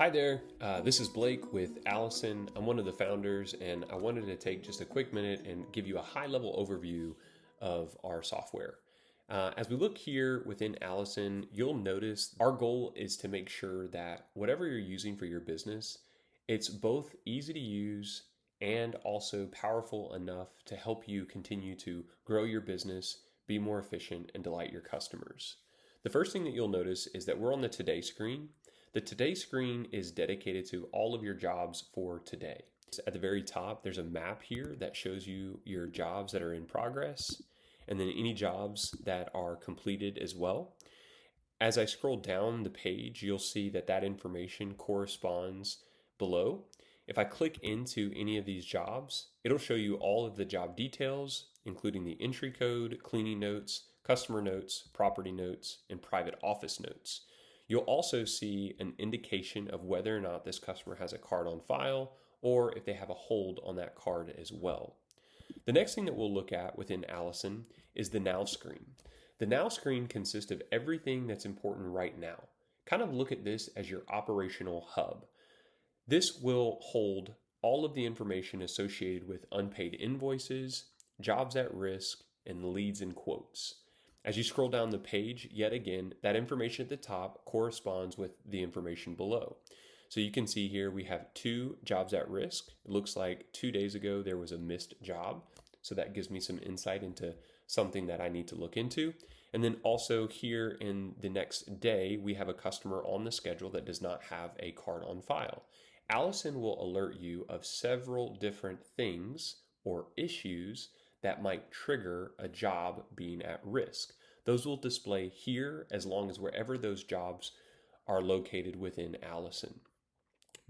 Hi there, this is Blake with Allison. I'm one of the founders, and I wanted to take just a quick minute and give you a high level overview of our software. As we look here within Allison, you'll notice our goal is to make sure that whatever you're using for your business, it's both easy to use and also powerful enough to help you continue to grow your business, be more efficient, and delight your customers. The first thing that you'll notice is that we're on the Today screen. The Today screen is dedicated to all of your jobs for today. At the very top, there's a map here that shows you your jobs that are in progress and then any jobs that are completed as well. As I scroll down the page, you'll see that that information corresponds below. If I click into any of these jobs, it'll show you all of the job details, including the entry code, cleaning notes, customer notes, property notes, and private office notes. You'll also see an indication of whether or not this customer has a card on file or if they have a hold on that card as well. The next thing that we'll look at within Allison is the Now screen. The Now screen consists of everything that's important right now. Kind of look at this as your operational hub. This will hold all of the information associated with unpaid invoices, jobs at risk, and leads and quotes. As you scroll down the page, yet again, that information at the top corresponds with the information below. So you can see here we have 2 jobs at risk. It looks like 2 days ago there was a missed job. So that gives me some insight into something that I need to look into. And then also here in the next day, we have a customer on the schedule that does not have a card on file. Allison will alert you of several different things or issues that might trigger a job being at risk. Those will display here as long as wherever those jobs are located within Allison.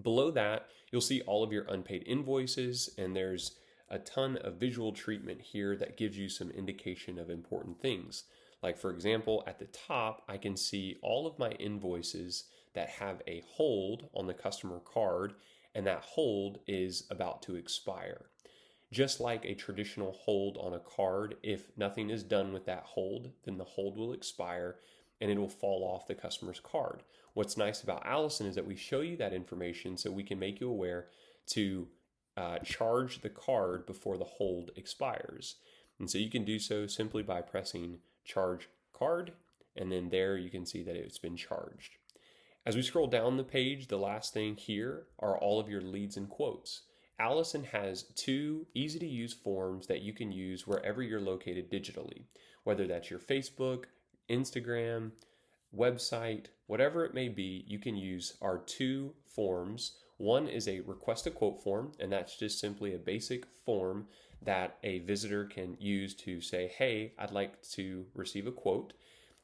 Below that, you'll see all of your unpaid invoices, and there's a ton of visual treatment here that gives you some indication of important things. Like for example, at the top, I can see all of my invoices that have a hold on the customer card, and that hold is about to expire. Just like a traditional hold on a card, if nothing is done with that hold, then the hold will expire and it will fall off the customer's card. What's nice about Allison is that we show you that information so we can make you aware to charge the card before the hold expires. And so you can do so simply by pressing charge card, and then there you can see that it's been charged. As we scroll down the page, the last thing here are all of your leads and quotes. Allison has 2 easy-to-use forms that you can use wherever you're located digitally, whether that's your Facebook, Instagram, website, whatever it may be. You can use our 2 forms. One is a request a quote form, and that's just simply a basic form that a visitor can use to say, hey, I'd like to receive a quote.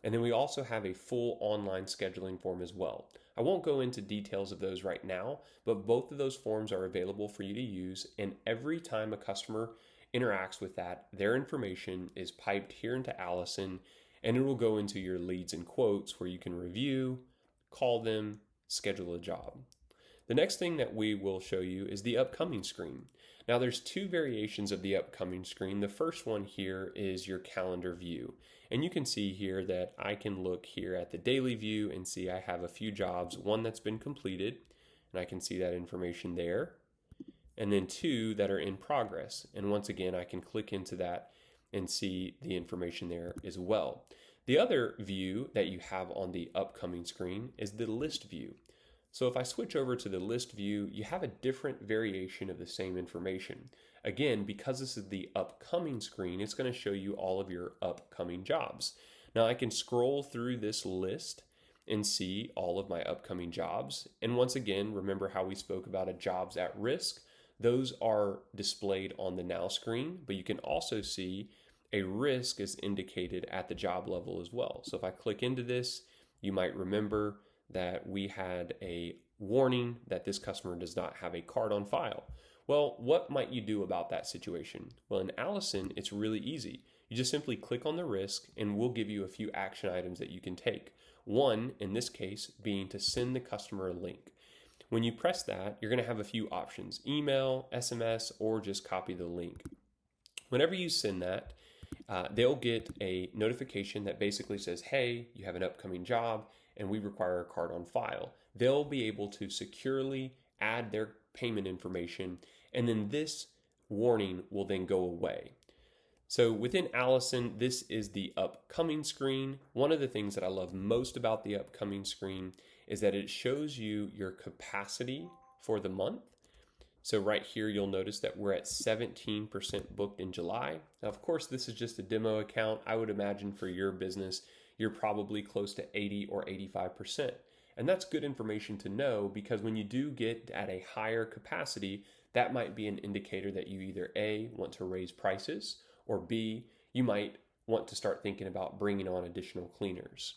And then we also have a full online scheduling form as well. I won't go into details of those right now, but both of those forms are available for you to use. And every time a customer interacts with that, their information is piped here into Allison, and it will go into your leads and quotes where you can review, call them, schedule a job. The next thing that we will show you is the upcoming screen. Now there's 2 variations of the upcoming screen. The first one here is your calendar view. And you can see here that I can look here at the daily view and see I have a few jobs, 1 that's been completed, and I can see that information there, and then 2 that are in progress. And once again, I can click into that and see the information there as well. The other view that you have on the upcoming screen is the list view. So if I switch over to the list view, you have a different variation of the same information. Again, because this is the upcoming screen, it's going to show you all of your upcoming jobs. Now I can scroll through this list and see all of my upcoming jobs. And once again, remember how we spoke about a jobs at risk. Those are displayed on the Now screen, but you can also see a risk is indicated at the job level as well. So if I click into this, you might remember that we had a warning that this customer does not have a card on file. Well, what might you do about that situation? Well, in Allison, it's really easy. You just simply click on the risk and we'll give you a few action items that you can take. One, in this case, being to send the customer a link. When you press that, you're going to have a few options: email, SMS, or just copy the link. Whenever you send that, they'll get a notification that basically says, hey, you have an upcoming job and we require a card on file. they'll be able to securely add their payment information, and then this warning will then go away. So within Allison, this is the upcoming screen. One of the things that I love most about the upcoming screen is that it shows you your capacity for the month. So right here, you'll notice that we're at 17% booked in July. Now, of course, this is just a demo account. I would imagine for your business, you're probably close to 80 or 85%. And that's good information to know, because when you do get at a higher capacity, that might be an indicator that you either A, want to raise prices, or B, you might want to start thinking about bringing on additional cleaners.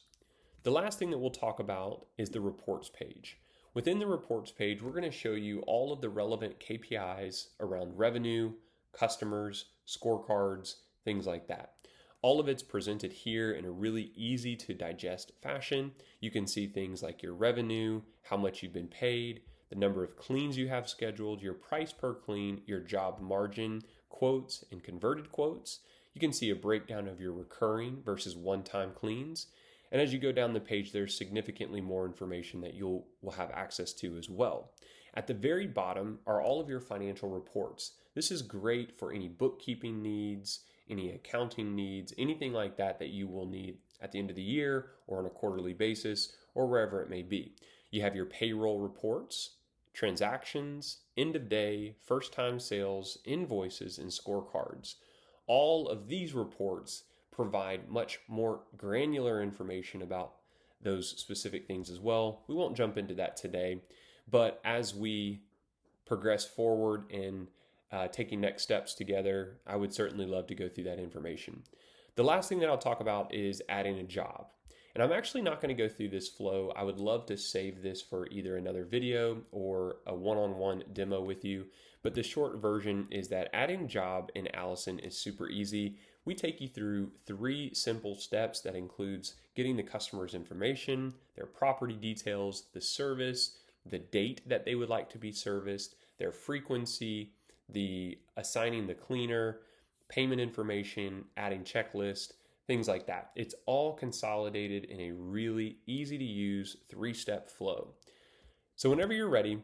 The last thing that we'll talk about is the reports page. Within the reports page, we're going to show you all of the relevant KPIs around revenue, customers, scorecards, things like that. All of it's presented here in a really easy to digest fashion. You can see things like your revenue, how much you've been paid, the number of cleans you have scheduled, your price per clean, your job margin, quotes and converted quotes. You can see a breakdown of your recurring versus one-time cleans. And as you go down the page, there's significantly more information that will have access to as well. At the very bottom are all of your financial reports. This is great for any bookkeeping needs, any accounting needs, anything like that that you will need at the end of the year or on a quarterly basis or wherever it may be. You have your payroll reports, transactions, end of day, first time sales, invoices, and scorecards. All of these reports provide much more granular information about those specific things as well. We won't jump into that today, but as we progress forward in taking next steps together, I would certainly love to go through that information. The last thing that I'll talk about is adding a job. And I'm actually not going to go through this flow. I would love to save this for either another video or a one-on-one demo with you. But the short version is that adding job in Allison is super easy. We take you through 3 simple steps that includes getting the customer's information, their property details, the service, the date that they would like to be serviced, their frequency, the assigning the cleaner, payment information, adding checklist, things like that. It's all consolidated in a really easy to use 3-step flow. So whenever you're ready,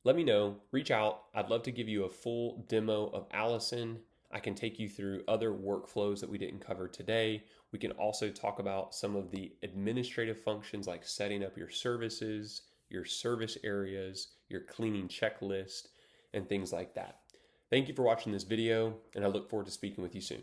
let me know, reach out. I'd love to give you a full demo of Allison. I can take you through other workflows that we didn't cover today. We can also talk about some of the administrative functions like setting up your services, your service areas, your cleaning checklist, and things like that. Thank you for watching this video, and I look forward to speaking with you soon.